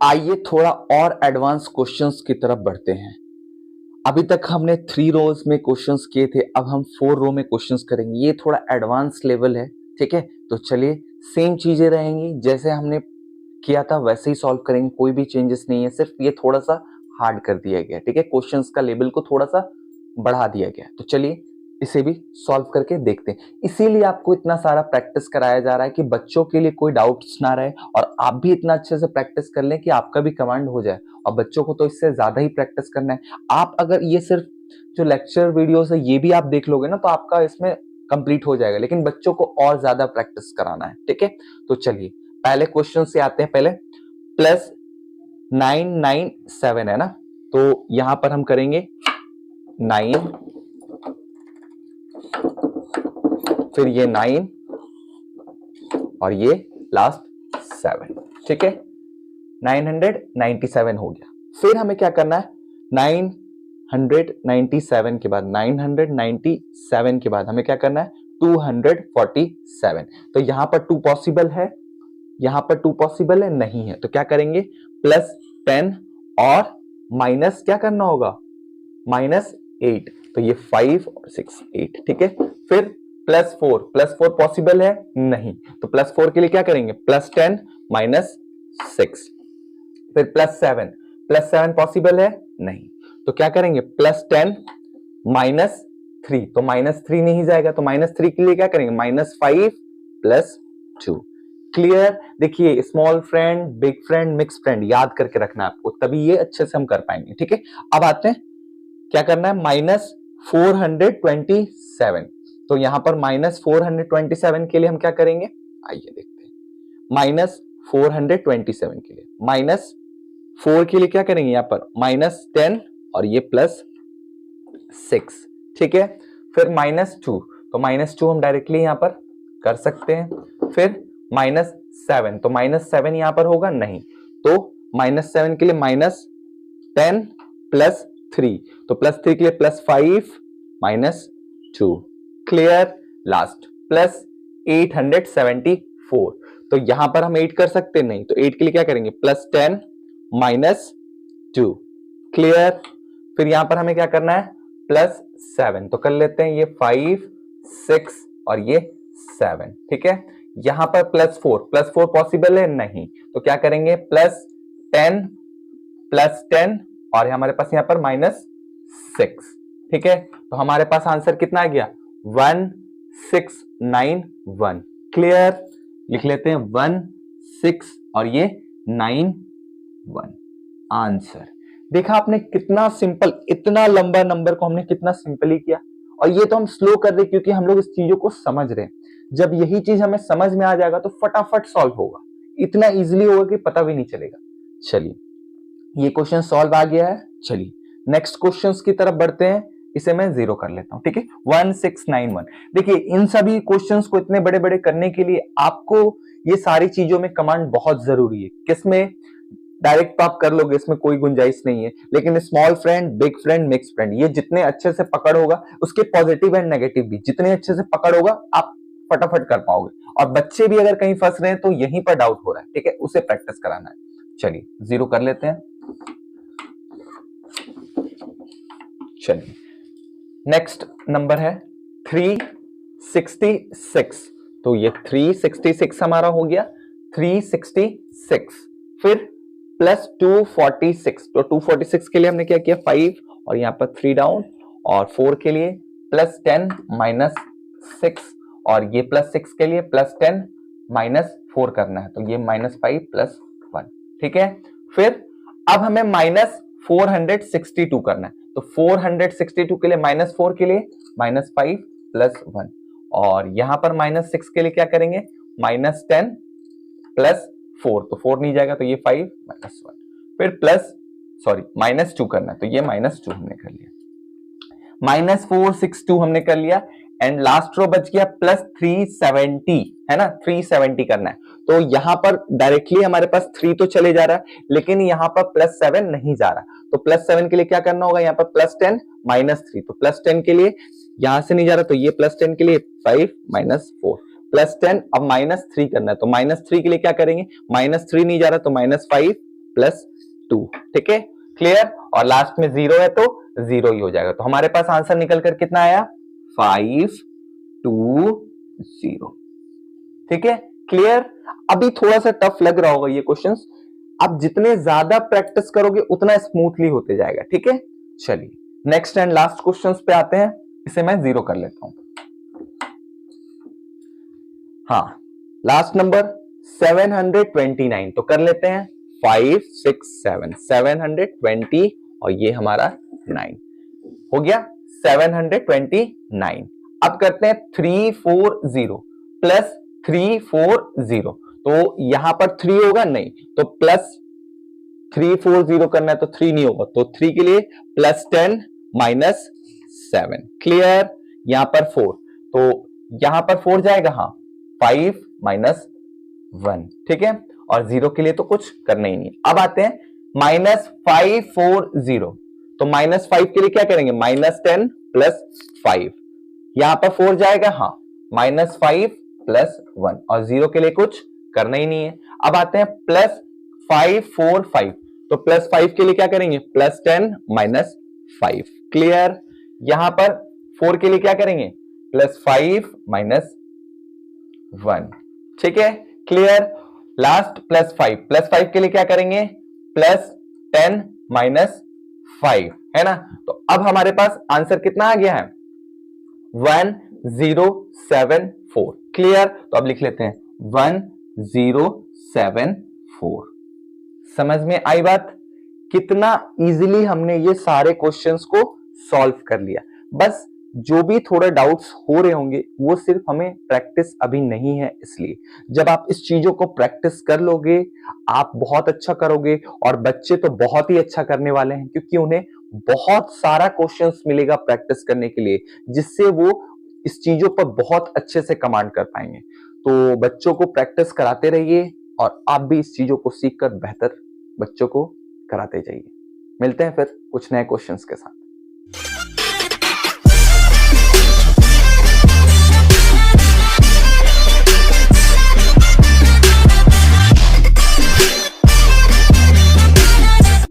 आइए थोड़ा और एडवांस क्वेश्चंस की तरफ बढ़ते हैं। अभी तक हमने 3 रोज में क्वेश्चंस किए थे, अब हम 4 रो में क्वेश्चंस करेंगे। ये थोड़ा एडवांस लेवल है, ठीक है। तो चलिए सेम चीजें रहेंगी, जैसे हमने किया था वैसे ही सॉल्व करेंगे, कोई भी चेंजेस नहीं है, सिर्फ ये थोड़ा सा हार्ड कर दिया गया, ठीक है। क्वेश्चंस का लेवल को थोड़ा सा बढ़ा दिया गया। तो चलिए इसे भी सॉल्व करके देखते हैं। इसीलिए आपको इतना सारा प्रैक्टिस कराया जा रहा है कि बच्चों के लिए कोई डाउट्स ना रहे और आप भी इतना अच्छे से प्रैक्टिस कर लें कि आपका भी कमांड हो जाए। और बच्चों को तो इससे ज्यादा ही प्रैक्टिस करना है। आप अगर ये सिर्फ जो लेक्चर वीडियोस है ये भी आप देख लोगे ना तो आपका इसमें कंप्लीट हो जाएगा, लेकिन बच्चों को और ज्यादा प्रैक्टिस कराना है, ठीक है। तो चलिए पहले क्वेश्चन से आते हैं। पहले प्लस 997 है ना, तो यहां पर हम करेंगे 9, फिर ये 9 और ये लास्ट 7, ठीक है। 997 हो गया। फिर हमें क्या करना है, 997 के बाद 997 के बाद हमें क्या करना है, 247। तो यहां पर 2 पॉसिबल है, यहां पर 2 पॉसिबल है नहीं है, तो क्या करेंगे, प्लस 10 और माइनस क्या करना होगा, -8। तो ये 5 और 6 8, ठीक है। फिर प्लस 4 पॉसिबल है नहीं, तो प्लस 4 के लिए क्या करेंगे, प्लस 10 -6। फिर प्लस 7 पॉसिबल है नहीं, तो क्या करेंगे, प्लस 10 -3। तो -3 नहीं जाएगा, तो -3 के लिए क्या करेंगे, -5 + 2। क्लियर। देखिए small friend, big friend, mix friend याद करके रखना है आपको, तभी ये अच्छे से हम कर पाएंगे, ठीक है। अब आते हैं क्या करना है, -427। तो यहां पर -427 के लिए हम क्या करेंगे, आइए देखते हैं। -427 के लिए -4 के लिए क्या करेंगे, यहां पर -10 और ये +6, ठीक है। फिर -2, तो -2 हम डायरेक्टली यहां पर कर सकते हैं। फिर -7, तो -7 यहां पर होगा नहीं, तो -7 के लिए -10 + 3, तो +3 के लिए +5 -2। क्लियर। लास्ट +874। तो यहां पर हम 8 कर सकते नहीं, तो 8 के लिए क्या करेंगे, +10 -2। क्लियर। फिर यहां पर हमें क्या करना है, +7, तो कर लेते हैं ये 5 6 और ये 7, ठीक है। यहां पर +4 पॉसिबल है नहीं, तो क्या करेंगे, +10 और हमारे पास यहां पर -6, ठीक है। तो हमारे पास आंसर कितना आ गया, 1691। क्लियर। लिख लेते हैं 16 और ये 91 आंसर। देखा आपने कितना सिंपल, इतना लंबा नंबर को हमने कितना सिंपली किया। और ये तो हम स्लो कर रहे क्योंकि हम लोग इस चीजों को समझ रहे हैं। जब यही चीज हमें समझ में आ जाएगा तो फटाफट सॉल्व होगा, इतना इजीली होगा कि पता भी नहीं चलेगा। चलिए ये क्वेश्चन सॉल्व आ गया है। चलिए नेक्स्ट क्वेश्चंस की तरफ बढ़ते हैं। इसे मैं 0 कर लेता हूं, ठीक है। 1691। देखिए इन सभी क्वेश्चंस को इतने बड़े बड़े करने के लिए आपको ये सारी चीजों में कमांड बहुत जरूरी है। किसमें, डायरेक्ट तो आप कर लोगे, इसमें कोई गुंजाइश नहीं है, लेकिन small friend, big friend, mix friend, ये जितने अच्छे से पकड़ होगा, उसके पॉजिटिव एंड नेगेटिव भी जितने अच्छे से पकड़ होगा आप फटाफट कर पाओगे। और बच्चे भी अगर कहीं फंस रहे हैं तो यहीं पर डाउट हो रहा है, ठीक है, उसे प्रैक्टिस कराना है। चलिए 0 कर लेते हैं। चलिए नेक्स्ट नंबर है 366। तो ये 366 हमारा हो गया, 366। फिर +246, तो 246 के लिए हमने क्या किया, 5 और यहाँ पर 3 डाउन, और 4 के लिए +10 -6, और ये +6 के लिए +10 -4 करना है, तो ये -5 + 1, ठीक है। फिर अब हमें -462 करना है, तो 462 के लिए -4 के लिए -5 + 1, और यहां पर -6 के लिए क्या करेंगे, -10 + 4, तो 4 नहीं जाएगा, तो ये 5 -1। फिर -2 करना है, तो ये -2 हमने कर लिया, -462 हमने कर लिया, एंड लास्ट रो बच गया +370, है ना, 370 करना है। तो यहां पर डायरेक्टली हमारे पास 3 तो चले जा रहा है, लेकिन यहां पर +7 नहीं जा रहा, तो +7 के लिए क्या करना होगा, यहाँ पर +10 -3, तो +10 के लिए यहां से नहीं जा रहा, तो ये +10 के लिए 5 -4 +10, अब -3 करना है, तो -3 के लिए क्या करेंगे, -3 नहीं जा रहा, तो -5 प्लस 2, ठीक है, क्लियर। और लास्ट में 0 है तो 0 ही हो जाएगा, तो हमारे पास आंसर निकल कर कितना आया 5 2 0, ठीक है, क्लियर। अभी थोड़ा सा टफ लग रहा होगा ये क्वेश्चंस, आप जितने ज्यादा प्रैक्टिस करोगे उतना स्मूथली होते जाएगा, ठीक है। चलिए नेक्स्ट एंड लास्ट क्वेश्चंस पे आते हैं, इसे मैं 0 कर लेता हूं। हाँ, लास्ट नंबर 729, तो कर लेते हैं 5 6 7 720 और ये हमारा 9 हो गया 729। अब करते हैं 340 प्लस 340, तो यहां पर 3 होगा नहीं, तो प्लस 340 करना है तो 3 नहीं होगा, तो 3 के लिए प्लस 10 माइनस 7, क्लियर। यहां पर 4, तो यहां पर 4 जाएगा, हाँ 5 माइनस 1, ठीक है, और 0 के लिए तो कुछ करना ही नहीं। अब आते हैं -540, तो -5 के लिए क्या करेंगे -10 प्लस 5, यहां पर 4 जाएगा, हाँ -5 प्लस 1, और 0 के लिए कुछ करना ही नहीं है। अब आते हैं +545, तो +5 के लिए क्या करेंगे +10 माइनस 5, क्लियर। यहां पर 4 के लिए क्या करेंगे +5 माइनस 1, ठीक है, क्लियर। लास्ट +5 के लिए क्या करेंगे +10 माइनस 5, है ना। तो अब हमारे पास आंसर कितना आ गया है 1074, क्लियर। तो अब लिख लेते हैं 1074। समझ में आई बात, कितना इजीली हमने ये सारे क्वेश्चंस को सॉल्व कर लिया। बस जो भी थोड़े डाउट्स हो रहे होंगे वो सिर्फ हमें प्रैक्टिस अभी नहीं है, इसलिए जब आप इस चीजों को प्रैक्टिस कर लोगे आप बहुत अच्छा करोगे, और बच्चे तो बहुत ही अच्छा करने वाले हैं क्योंकि उन्हें बहुत सारा क्वेश्चंस मिलेगा प्रैक्टिस करने के लिए, जिससे वो इस चीजों पर बहुत अच्छे से कमांड कर पाएंगे। तो बच्चों को प्रैक्टिस कराते रहिए और आप भी इस चीजों को सीखकर बेहतर बच्चों को कराते जाइए। मिलते हैं फिर कुछ नए क्वेश्चंस के साथ।